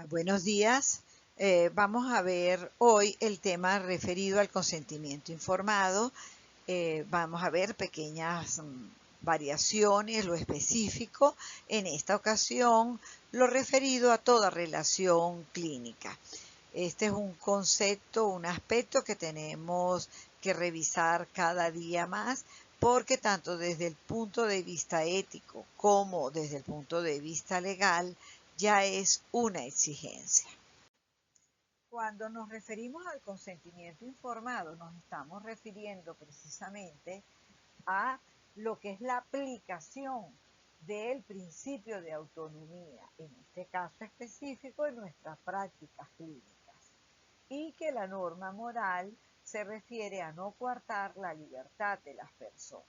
Buenos días. Vamos a ver hoy el tema referido al consentimiento informado. Vamos a ver pequeñas variaciones, lo específico. En esta ocasión, lo referido a toda relación clínica. Este es un concepto, un aspecto que tenemos que revisar cada día más, porque tanto desde el punto de vista ético como desde el punto de vista legal ya es una exigencia. Cuando nos referimos al consentimiento informado, nos estamos refiriendo precisamente a lo que es la aplicación del principio de autonomía, en este caso específico en nuestras prácticas clínicas, y que la norma moral se refiere a no coartar la libertad de las personas.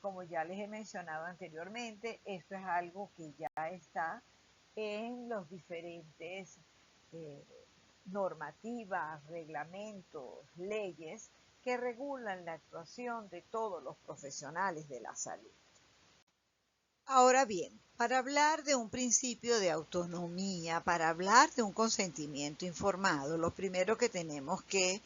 Como ya les he mencionado anteriormente, esto es algo que ya está en los diferentes eh, normativas, reglamentos, leyes que regulan la actuación de todos los profesionales de la salud. Ahora bien, para hablar de un principio de autonomía, para hablar de un consentimiento informado, lo primero que tenemos que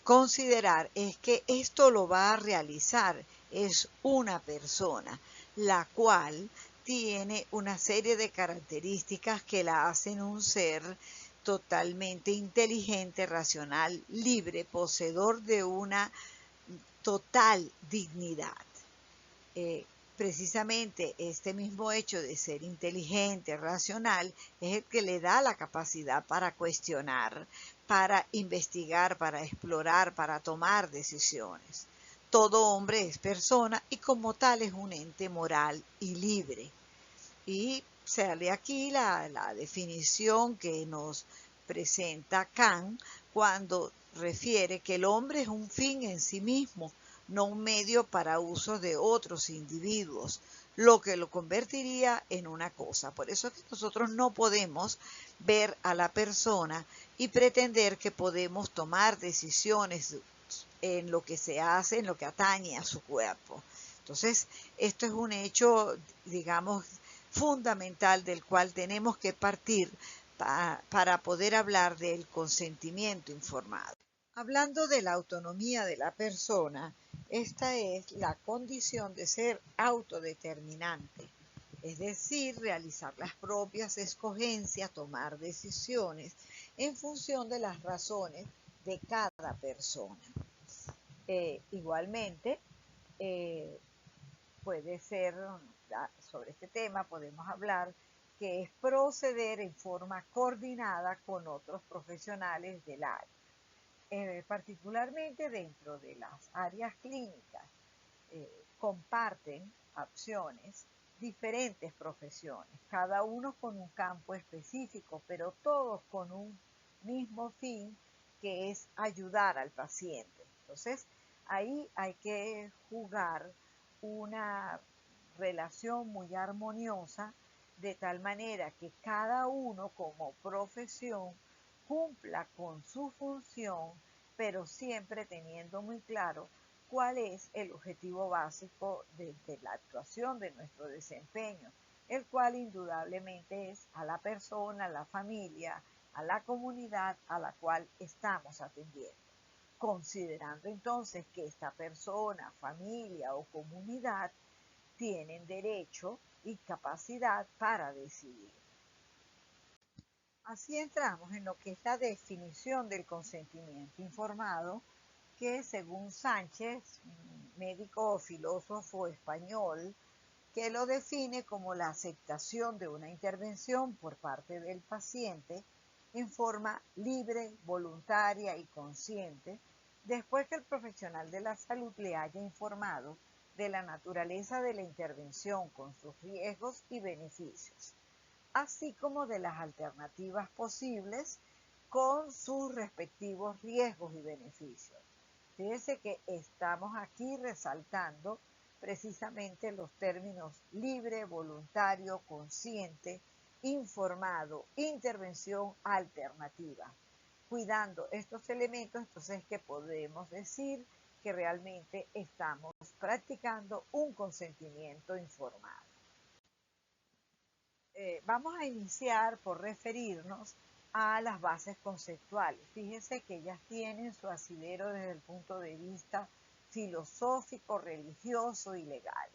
considerar es que esto lo va a realizar es una persona, la cual tiene una serie de características que la hacen un ser totalmente inteligente, racional, libre, poseedor de una total dignidad. Precisamente este mismo hecho de ser inteligente, racional, es el que le da la capacidad para cuestionar, para investigar, para explorar, para tomar decisiones. Todo hombre es persona y como tal es un ente moral y libre. Y sale aquí la definición que nos presenta Kant cuando refiere que el hombre es un fin en sí mismo, no un medio para uso de otros individuos, lo que lo convertiría en una cosa. Por eso es que nosotros no podemos ver a la persona y pretender que podemos tomar decisiones en lo que se hace, en lo que atañe a su cuerpo. Entonces, esto es un hecho, digamos, fundamental del cual tenemos que partir para poder hablar del consentimiento informado. Hablando de la autonomía de la persona, esta es la condición de ser autodeterminante, es decir, realizar las propias escogencias, tomar decisiones en función de las razones de cada persona. Igualmente, puede ser, sobre este tema podemos hablar que es proceder en forma coordinada con otros profesionales del área. Particularmente dentro de las áreas clínicas, comparten acciones diferentes profesiones, cada uno con un campo específico, pero todos con un mismo fin, que es ayudar al paciente. Entonces, ahí hay que jugar una relación muy armoniosa, de tal manera que cada uno como profesión cumpla con su función, pero siempre teniendo muy claro cuál es el objetivo básico de la actuación de nuestro desempeño, el cual indudablemente es a la persona, a la familia, a la comunidad a la cual estamos atendiendo, considerando entonces que esta persona, familia o comunidad tienen derecho y capacidad para decidir. Así entramos en lo que es la definición del consentimiento informado, que según Sánchez, médico o filósofo español, que lo define como la aceptación de una intervención por parte del paciente en forma libre, voluntaria y consciente, después que el profesional de la salud le haya informado de la naturaleza de la intervención con sus riesgos y beneficios, así como de las alternativas posibles con sus respectivos riesgos y beneficios. Fíjense que estamos aquí resaltando precisamente los términos libre, voluntario, consciente, informado, intervención alternativa. Cuidando estos elementos, entonces es que podemos decir que realmente estamos practicando un consentimiento informado. Vamos a iniciar por referirnos a las bases conceptuales. Fíjense que ellas tienen su asidero desde el punto de vista filosófico, religioso y legal.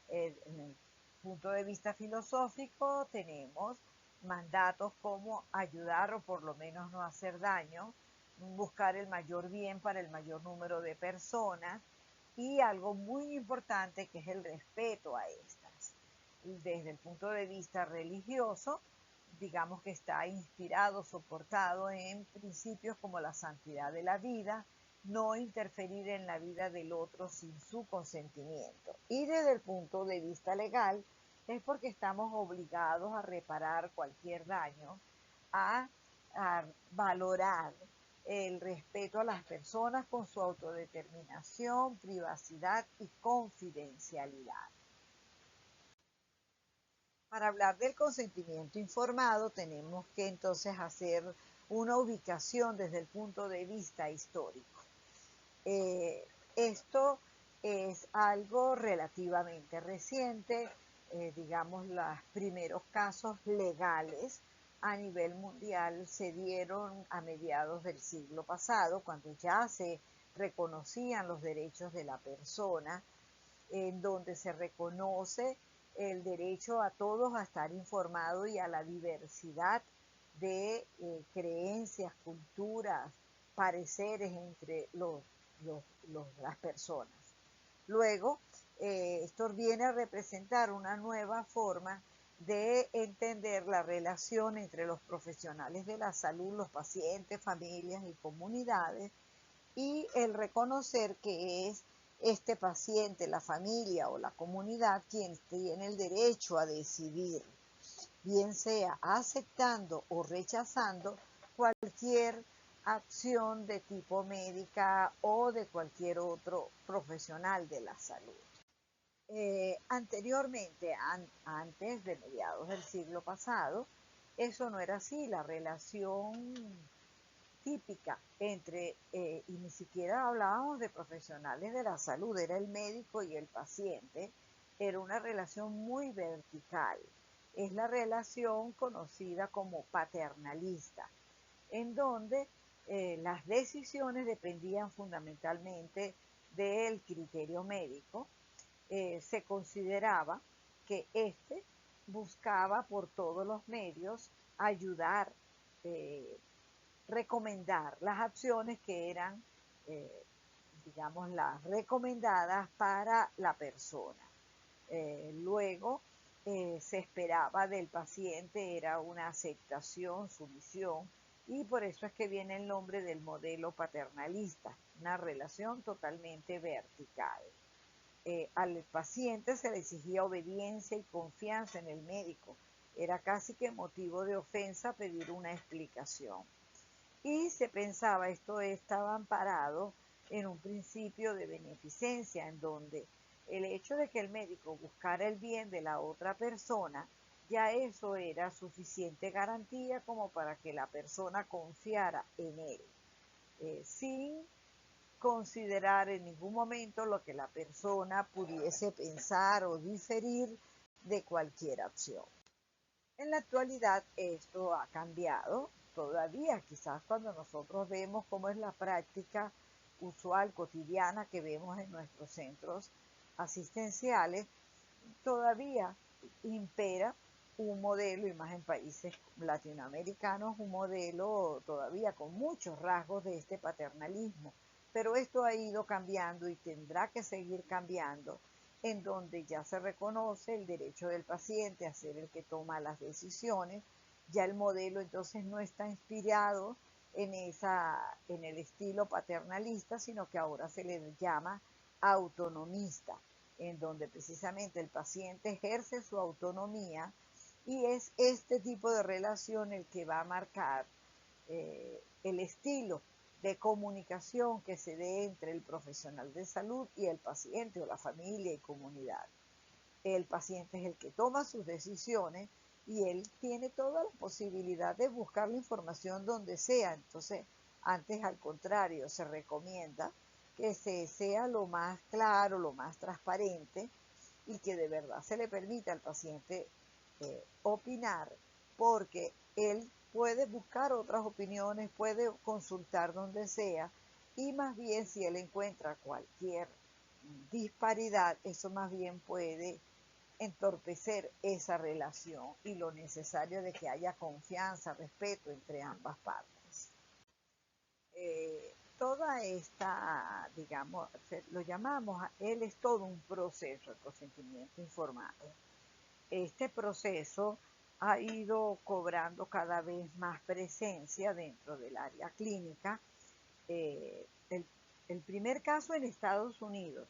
En el punto de vista filosófico tenemos mandatos como ayudar o por lo menos no hacer daño, buscar el mayor bien para el mayor número de personas y algo muy importante que es el respeto a estas. Desde el punto de vista religioso, digamos que está inspirado, soportado en principios como la santidad de la vida, no interferir en la vida del otro sin su consentimiento. Y desde el punto de vista legal, es porque estamos obligados a reparar cualquier daño, a valorar el respeto a las personas con su autodeterminación, privacidad y confidencialidad. Para hablar del consentimiento informado tenemos que entonces hacer una ubicación desde el punto de vista histórico. Esto es algo relativamente reciente, digamos, los primeros casos legales a nivel mundial se dieron a mediados del siglo pasado, cuando ya se reconocían los derechos de la persona, en donde se reconoce el derecho a todos a estar informados y a la diversidad de creencias, culturas, pareceres entre las personas. Luego, esto viene a representar una nueva forma de entender la relación entre los profesionales de la salud, los pacientes, familias y comunidades, y el reconocer que es este paciente, la familia o la comunidad quien tiene el derecho a decidir, bien sea aceptando o rechazando cualquier acción de tipo médica o de cualquier otro profesional de la salud. Anteriormente, antes de mediados del siglo pasado, eso no era así. La relación típica entre, y ni siquiera hablábamos de profesionales de la salud, era el médico y el paciente, era una relación muy vertical. Es la relación conocida como paternalista, en donde las decisiones dependían fundamentalmente del criterio médico. Se consideraba que éste buscaba por todos los medios ayudar, recomendar las acciones que eran, digamos, las recomendadas para la persona. Luego se esperaba del paciente, era una aceptación, sumisión, y por eso es que viene el nombre del modelo paternalista, una relación totalmente vertical. Al paciente se le exigía obediencia y confianza en el médico. Era casi que motivo de ofensa pedir una explicación. Y se pensaba, esto estaba amparado en un principio de beneficencia, en donde el hecho de que el médico buscara el bien de la otra persona, ya eso era suficiente garantía como para que la persona confiara en él, sin considerar en ningún momento lo que la persona pudiese pensar o diferir de cualquier acción. En la actualidad esto ha cambiado todavía, quizás cuando nosotros vemos cómo es la práctica usual, cotidiana que vemos en nuestros centros asistenciales, todavía impera un modelo, y más en países latinoamericanos, un modelo todavía con muchos rasgos de este paternalismo. Pero esto ha ido cambiando y tendrá que seguir cambiando, en donde ya se reconoce el derecho del paciente a ser el que toma las decisiones. Ya el modelo entonces no está inspirado en el estilo paternalista, sino que ahora se le llama autonomista, en donde precisamente el paciente ejerce su autonomía, y es este tipo de relación el que va a marcar el estilo de comunicación que se dé entre el profesional de salud y el paciente o la familia y comunidad. El paciente es el que toma sus decisiones y él tiene toda la posibilidad de buscar la información donde sea. Entonces, antes al contrario, se recomienda que se sea lo más claro, lo más transparente, y que de verdad se le permita al paciente opinar, porque él puede buscar otras opiniones, puede consultar donde sea, y más bien si él encuentra cualquier disparidad, eso más bien puede entorpecer esa relación y lo necesario de que haya confianza, respeto entre ambas partes. Toda esta, digamos, lo llamamos, él es todo un proceso, el consentimiento informado. Este proceso ha ido cobrando cada vez más presencia dentro del área clínica. Eh, el, el primer caso en Estados Unidos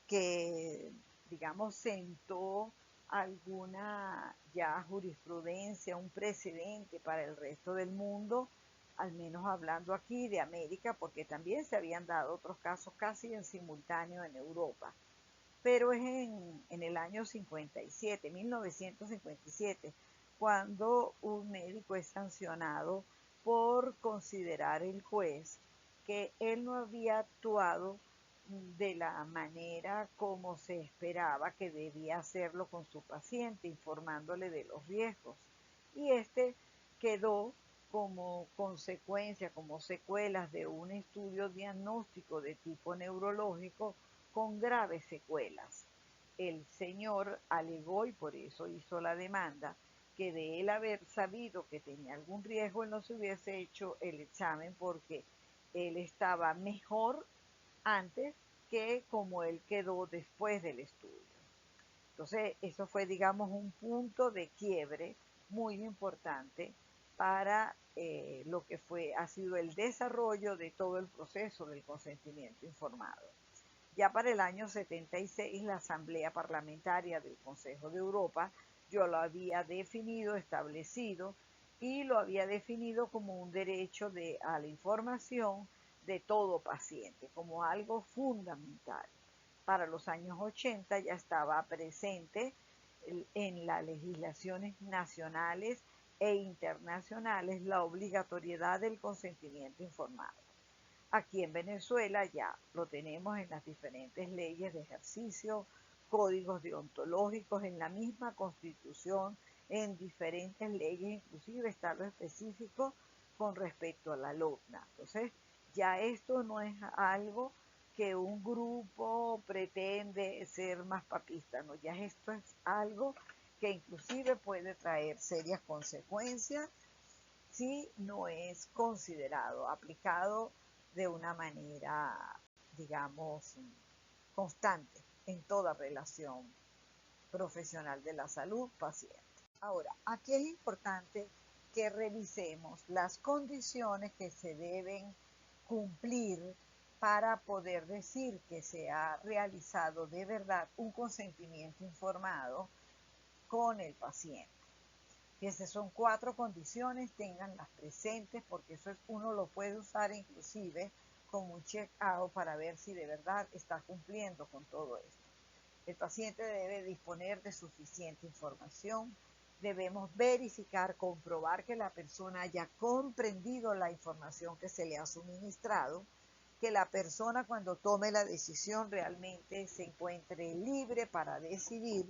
que, digamos, sentó alguna ya jurisprudencia, un precedente para el resto del mundo, al menos hablando aquí de América, porque también se habían dado otros casos casi en simultáneo en Europa. Pero es en el año 57, 1957, cuando un médico es sancionado por considerar el juez que él no había actuado de la manera como se esperaba que debía hacerlo con su paciente, informándole de los riesgos. Y este quedó como consecuencia, como secuelas de un estudio diagnóstico de tipo neurológico con graves secuelas. El señor alegó, y por eso hizo la demanda, que de él haber sabido que tenía algún riesgo, él no se hubiese hecho el examen porque él estaba mejor antes que como él quedó después del estudio. Entonces, eso fue, digamos, un punto de quiebre muy importante para lo que ha sido el desarrollo de todo el proceso del consentimiento informado. Ya para el año 76, la Asamblea Parlamentaria del Consejo de Europa yo lo había definido, establecido, y lo había definido como un derecho a la información de todo paciente, como algo fundamental. Para los años 80 ya estaba presente en las legislaciones nacionales e internacionales la obligatoriedad del consentimiento informado. Aquí en Venezuela ya lo tenemos en las diferentes leyes de ejercicio, códigos deontológicos, en la misma Constitución, en diferentes leyes, inclusive está lo específico con respecto a la LOCNA. Entonces, ya esto no es algo que un grupo pretende ser más papista, no, ya esto es algo que inclusive puede traer serias consecuencias si no es considerado, aplicado de una manera, digamos, constante en toda relación profesional de la salud paciente. Ahora, aquí es importante que revisemos las condiciones que se deben cumplir para poder decir que se ha realizado de verdad un consentimiento informado con el paciente. Fíjense, son 4 condiciones, tenganlas presentes porque eso uno lo puede usar inclusive como un check-out para ver si de verdad está cumpliendo con todo esto. El paciente debe disponer de suficiente información. Debemos verificar, comprobar que la persona haya comprendido la información que se le ha suministrado, que la persona cuando tome la decisión realmente se encuentre libre para decidir.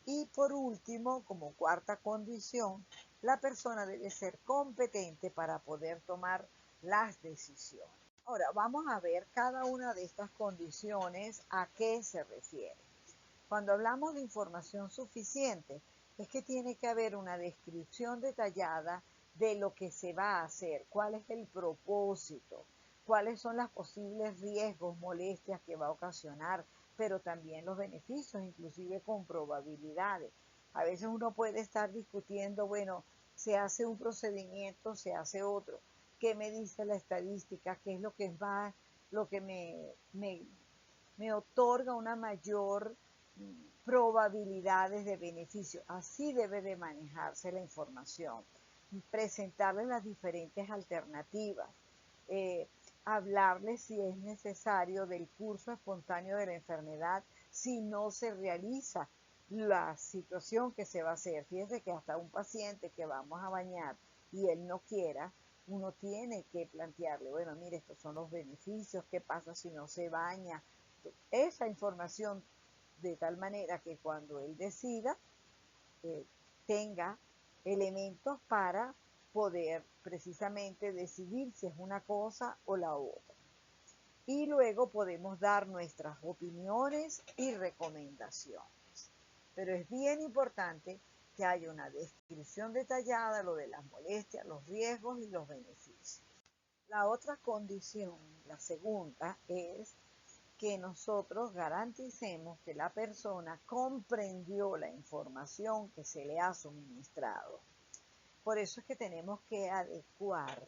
Y por último, como cuarta condición, la persona debe ser competente para poder tomar las decisiones. Ahora, vamos a ver cada una de estas condiciones a qué se refiere. Cuando hablamos de información suficiente, es que tiene que haber una descripción detallada de lo que se va a hacer, cuál es el propósito, cuáles son los posibles riesgos, molestias que va a ocasionar, pero también los beneficios, inclusive con probabilidades. A veces uno puede estar discutiendo, bueno, se hace un procedimiento, se hace otro. ¿Qué me dice la estadística? ¿Qué es lo que va, lo que me otorga una mayor probabilidades de beneficio? Así debe de manejarse la información. Presentarles las diferentes alternativas. Hablarles si es necesario del curso espontáneo de la enfermedad si no se realiza la situación que se va a hacer. Fíjense que hasta un paciente que vamos a bañar y él no quiera, uno tiene que plantearle, bueno, mire, estos son los beneficios, qué pasa si no se baña. Esa información de tal manera que cuando él decida, tenga elementos para poder precisamente decidir si es una cosa o la otra. Y luego podemos dar nuestras opiniones y recomendaciones. Pero es bien importante que haya una descripción detallada, lo de las molestias, los riesgos y los beneficios. La otra condición, la segunda, es que nosotros garanticemos que la persona comprendió la información que se le ha suministrado. Por eso es que tenemos que adecuar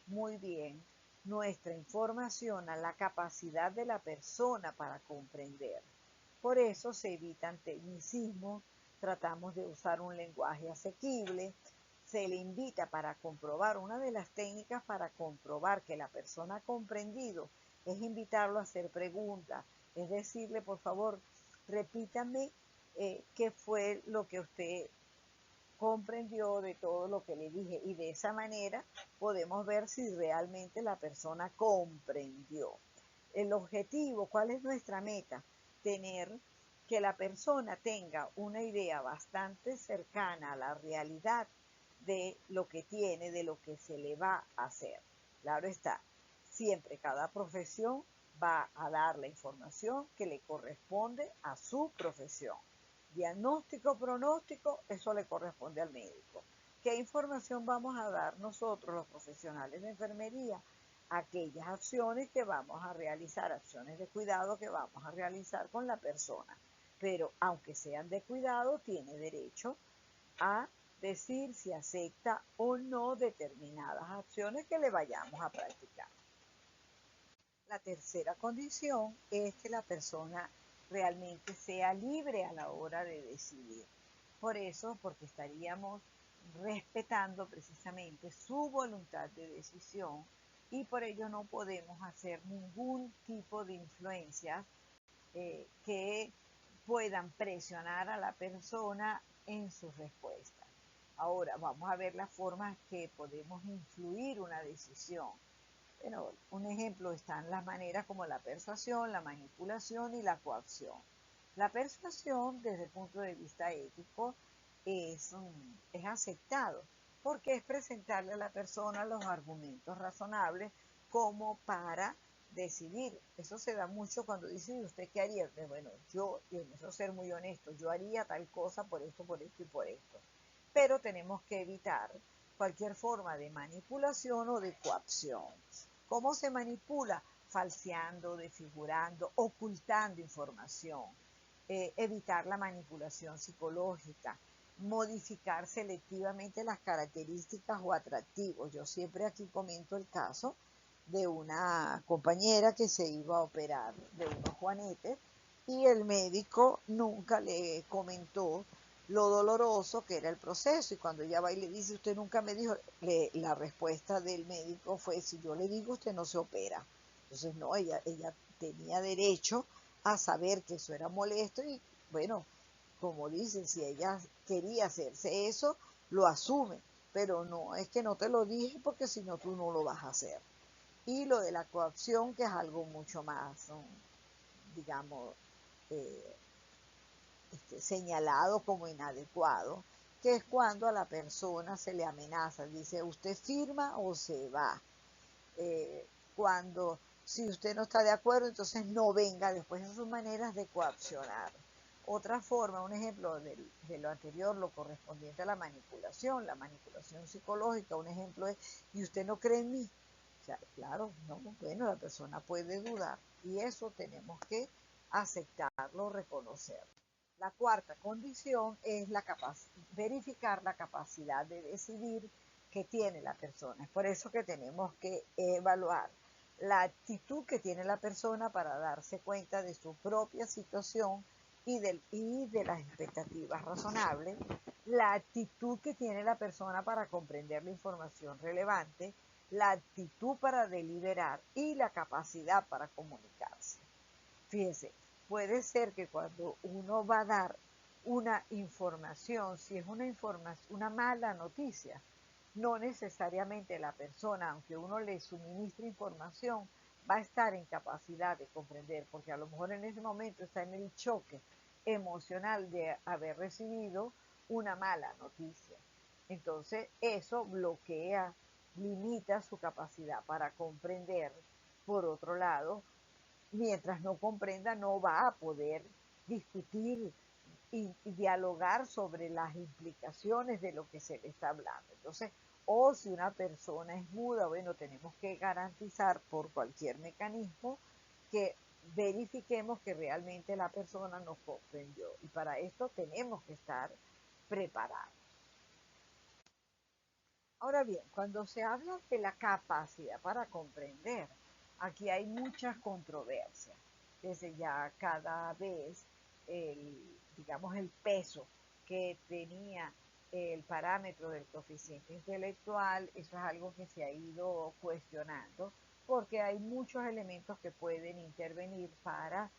muy bien nuestra información a la capacidad de la persona para comprender. Por eso se evitan tecnicismos, tratamos de usar un lenguaje asequible, se le invita para comprobar, una de las técnicas para comprobar que la persona ha comprendido es invitarlo a hacer preguntas, es decirle, por favor, repítame qué fue lo que usted comprendió de todo lo que le dije, y de esa manera podemos ver si realmente la persona comprendió. El objetivo, ¿cuál es nuestra meta? Tener que la persona tenga una idea bastante cercana a la realidad de lo que tiene, de lo que se le va a hacer. Claro está, siempre cada profesión va a dar la información que le corresponde a su profesión. Diagnóstico, pronóstico, eso le corresponde al médico. ¿Qué información vamos a dar nosotros, los profesionales de enfermería? Aquellas acciones que vamos a realizar, acciones de cuidado que vamos a realizar con la persona. Pero aunque sean de cuidado, tiene derecho a decir si acepta o no determinadas acciones que le vayamos a practicar. La tercera condición es que la persona realmente sea libre a la hora de decidir. Por eso, porque estaríamos respetando precisamente su voluntad de decisión, y por ello no podemos hacer ningún tipo de influencias que puedan presionar a la persona en su respuesta. Ahora, vamos a ver las formas que podemos influir una decisión. Bueno, un ejemplo están las maneras como la persuasión, la manipulación y la coacción. La persuasión, desde el punto de vista ético, es aceptado, porque es presentarle a la persona los argumentos razonables como para decidir. Eso se da mucho cuando dice, ¿usted qué haría? Bueno, yo, y en eso ser muy honesto, yo haría tal cosa por esto y por esto. Pero tenemos que evitar cualquier forma de manipulación o de coacción. ¿Cómo se manipula? Falseando, desfigurando, ocultando información. Evitar la manipulación psicológica, modificar selectivamente las características o atractivos. Yo siempre aquí comento el caso de una compañera que se iba a operar de unos juanetes y el médico nunca le comentó lo doloroso que era el proceso, y cuando ella va y le dice, usted nunca me dijo, la respuesta del médico fue, si yo le digo, usted no se opera. Entonces no, ella tenía derecho a saber que eso era molesto, y bueno, como dicen, si ella quería hacerse eso, lo asume, pero no es que no te lo dije porque si no tú no lo vas a hacer. Y lo de la coacción, que es algo mucho más, digamos, eh, señalado como inadecuado, que es cuando a la persona se le amenaza, dice, usted firma o se va. Cuando, si usted no está de acuerdo, entonces no venga después. Esas son maneras de coaccionar. Otra forma, un ejemplo de lo anterior, lo correspondiente a la manipulación psicológica, un ejemplo es, ¿y usted no cree en mí? O sea, claro, no, bueno, la persona puede dudar, y eso tenemos que aceptarlo, reconocerlo. La cuarta condición es verificar la capacidad de decidir que tiene la persona. Es por eso que tenemos que evaluar la actitud que tiene la persona para darse cuenta de su propia situación y de las expectativas razonables, la actitud que tiene la persona para comprender la información relevante, la actitud para deliberar y la capacidad para comunicarse. Fíjese, puede ser que cuando uno va a dar una información, si es una mala noticia, no necesariamente la persona, aunque uno le suministre información, va a estar en capacidad de comprender, porque a lo mejor en ese momento está en el choque emocional de haber recibido una mala noticia. Entonces eso bloquea, limita su capacidad para comprender. Por otro lado, mientras no comprenda, no va a poder discutir y dialogar sobre las implicaciones de lo que se le está hablando. Entonces, o si una persona es muda, bueno, tenemos que garantizar por cualquier mecanismo que verifiquemos que realmente la persona nos comprendió. Y para esto tenemos que estar preparados. Ahora bien, cuando se habla de la capacidad para comprender, aquí hay muchas controversias. Desde ya cada vez digamos, el peso que tenía el parámetro del coeficiente intelectual, eso es algo que se ha ido cuestionando, porque hay muchos elementos que pueden intervenir para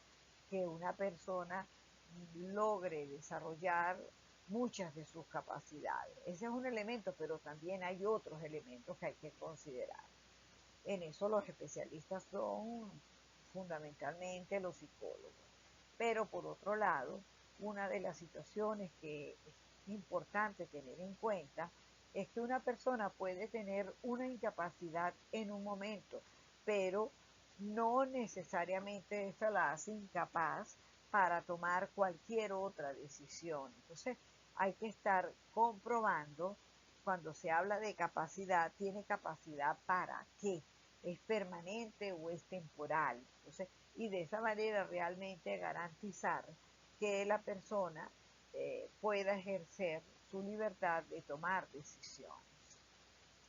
que una persona logre desarrollar muchas de sus capacidades. Ese es un elemento, pero también hay otros elementos que hay que considerar. En eso los especialistas son fundamentalmente los psicólogos. Pero por otro lado, una de las situaciones que es importante tener en cuenta es que una persona puede tener una incapacidad en un momento, pero no necesariamente esta la hace incapaz para tomar cualquier otra decisión. Entonces, hay que estar comprobando, cuando se habla de capacidad, ¿tiene capacidad para qué? ¿Es permanente o es temporal? Entonces, y de esa manera realmente garantizar que la persona pueda ejercer su libertad de tomar decisiones.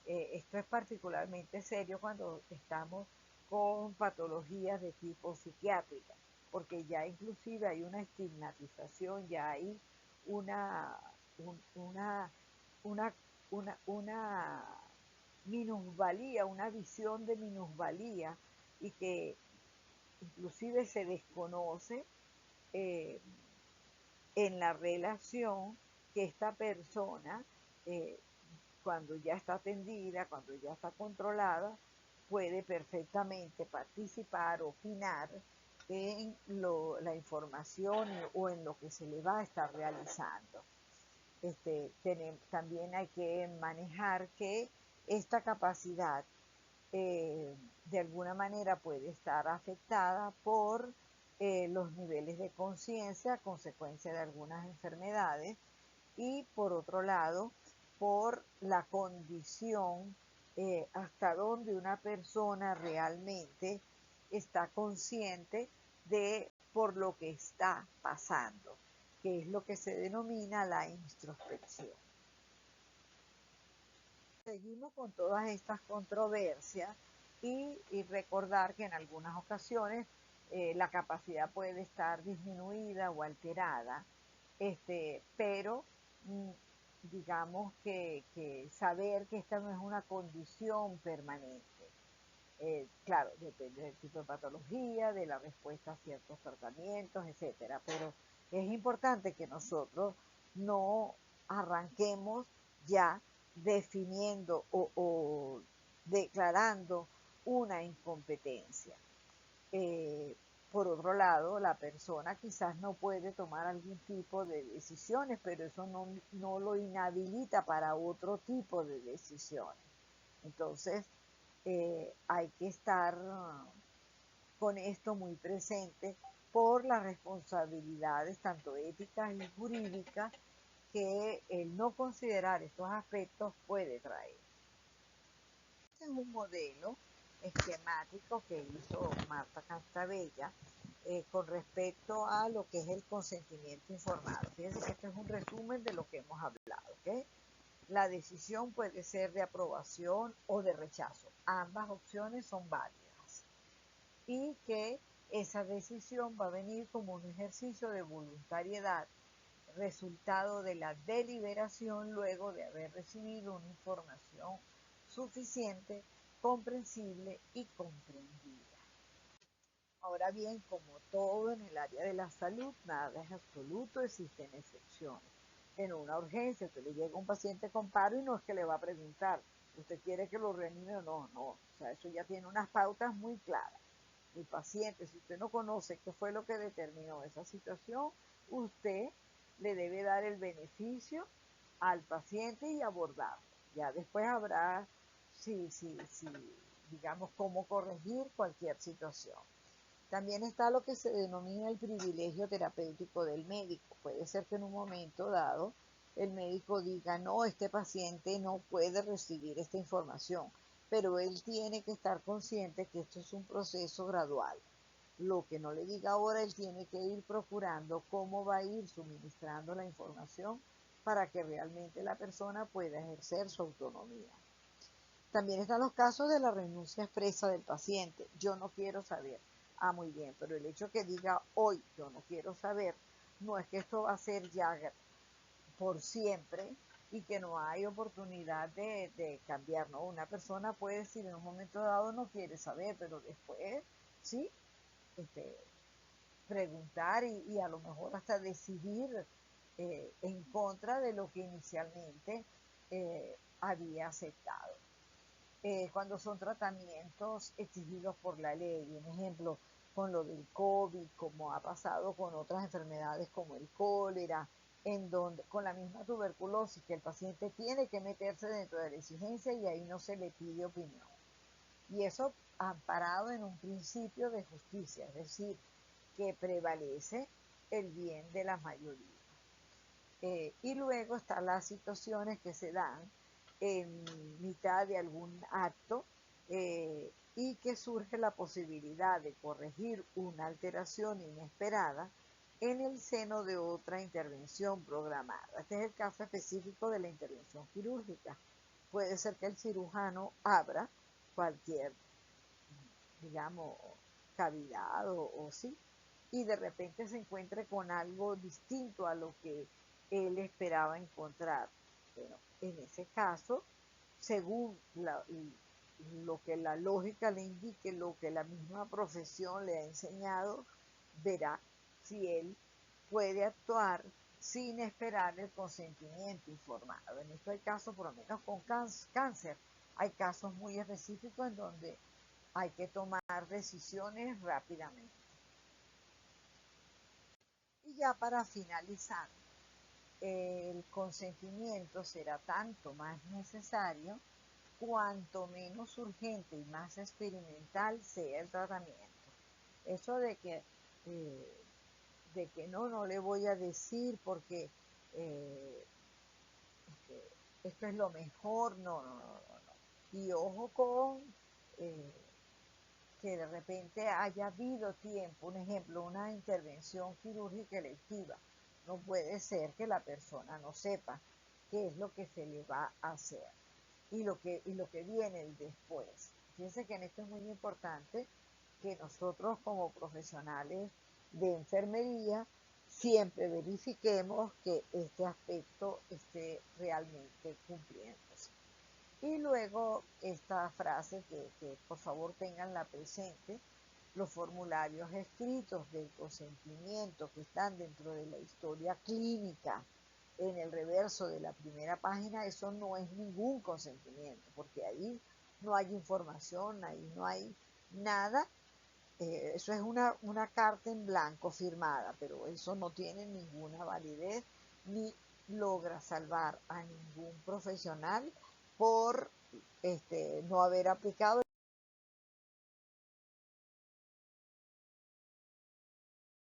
Esto es particularmente serio cuando estamos con patologías de tipo psiquiátrica, porque ya inclusive hay una estigmatización, ya hay una, una, una minusvalía, una visión de minusvalía, y que inclusive se desconoce eh, en la relación que esta persona, eh, cuando ya está atendida, cuando ya está controlada, puede perfectamente participar, opinar en la información o en lo que se le va a estar realizando. También hay que manejar que esta capacidad de alguna manera puede estar afectada por los niveles de conciencia a consecuencia de algunas enfermedades, y por otro lado por la condición, hasta donde una persona realmente está consciente de por lo que está pasando, que es lo que se denomina la introspección. Seguimos con todas estas controversias y recordar que en algunas ocasiones la capacidad puede estar disminuida o alterada, pero digamos que saber que esta no es una condición permanente. Claro, depende del tipo de patología, de la respuesta a ciertos tratamientos, etcétera, pero es importante que nosotros no arranquemos ya definiendo o declarando una incompetencia. Eh, por otro lado, la persona quizás no puede tomar algún tipo de decisiones, pero eso no lo inhabilita para otro tipo de decisiones. Entonces, hay que estar con esto muy presente por las responsabilidades tanto éticas y jurídicas que el no considerar estos aspectos puede traer. Este es un modelo esquemático que hizo Marta Castabella con respecto a lo que es el consentimiento informado. Fíjense que este es un resumen de lo que hemos hablado, ¿ok? La decisión puede ser de aprobación o de rechazo. Ambas opciones son válidas. Y que esa decisión va a venir como un ejercicio de voluntariedad, resultado de la deliberación luego de haber recibido una información suficiente, comprensible y comprendida. Ahora bien, como todo en el área de la salud, nada es absoluto, existen excepciones. En una urgencia, usted le llega a un paciente con paro y no es que le va a preguntar, ¿usted quiere que lo reanime o no? No, o sea, eso ya tiene unas pautas muy claras. El paciente, si usted no conoce qué fue lo que determinó esa situación, usted le debe dar el beneficio al paciente y abordarlo. Ya después habrá, si, digamos, cómo corregir cualquier situación. También está lo que se denomina el privilegio terapéutico del médico. Puede ser que en un momento dado el médico diga, no, este paciente no puede recibir esta información, pero él tiene que estar consciente que esto es un proceso gradual. Lo que no le diga ahora, él tiene que ir procurando cómo va a ir suministrando la información para que realmente la persona pueda ejercer su autonomía. También están los casos de la renuncia expresa del paciente. Yo no quiero saber. Ah, muy bien, pero el hecho que diga hoy yo no quiero saber, no es que esto va a ser ya por siempre y que no hay oportunidad de cambiar, ¿no? Una persona puede decir en un momento dado no quiere saber, pero después, sí, este, preguntar y a lo mejor hasta decidir en contra de lo que inicialmente había aceptado. Cuando son tratamientos exigidos por la ley, un ejemplo, con lo del COVID, como ha pasado con otras enfermedades como el cólera, en donde con la misma tuberculosis, que el paciente tiene que meterse dentro de la exigencia y ahí no se le pide opinión. Y eso amparado en un principio de justicia, es decir, que prevalece el bien de la mayoría. Y luego están las situaciones que se dan en mitad de algún acto y que surge la posibilidad de corregir una alteración inesperada en el seno de otra intervención programada. Este es el caso específico de la intervención quirúrgica. Puede ser que el cirujano abra cualquier, digamos, cavidad o sí, y de repente se encuentre con algo distinto a lo que él esperaba encontrar. Bueno, en ese caso, según lo que la lógica le indique, lo que la misma profesión le ha enseñado, verá si él puede actuar sin esperar el consentimiento informado. En esto hay casos, por lo menos con cáncer, hay casos muy específicos en donde hay que tomar decisiones rápidamente. Y ya para finalizar, el consentimiento será tanto más necesario cuanto menos urgente y más experimental sea el tratamiento. Eso eh, de que no le voy a decir porque eh, esto es lo mejor, no. Y ojo con eh, que de repente haya habido tiempo, un ejemplo, una intervención quirúrgica electiva. No puede ser que la persona no sepa qué es lo que se le va a hacer y lo que viene el después. Fíjense que en esto es muy importante que nosotros como profesionales de enfermería siempre verifiquemos que este aspecto esté realmente cumpliéndose. Y luego esta frase que por favor tenganla presente, los formularios escritos del consentimiento que están dentro de la historia clínica en el reverso de la primera página, eso no es ningún consentimiento, porque ahí no hay información, ahí no hay nada. Eso es una carta en blanco firmada, pero eso no tiene ninguna validez ni logra salvar a ningún profesional por no haber aplicado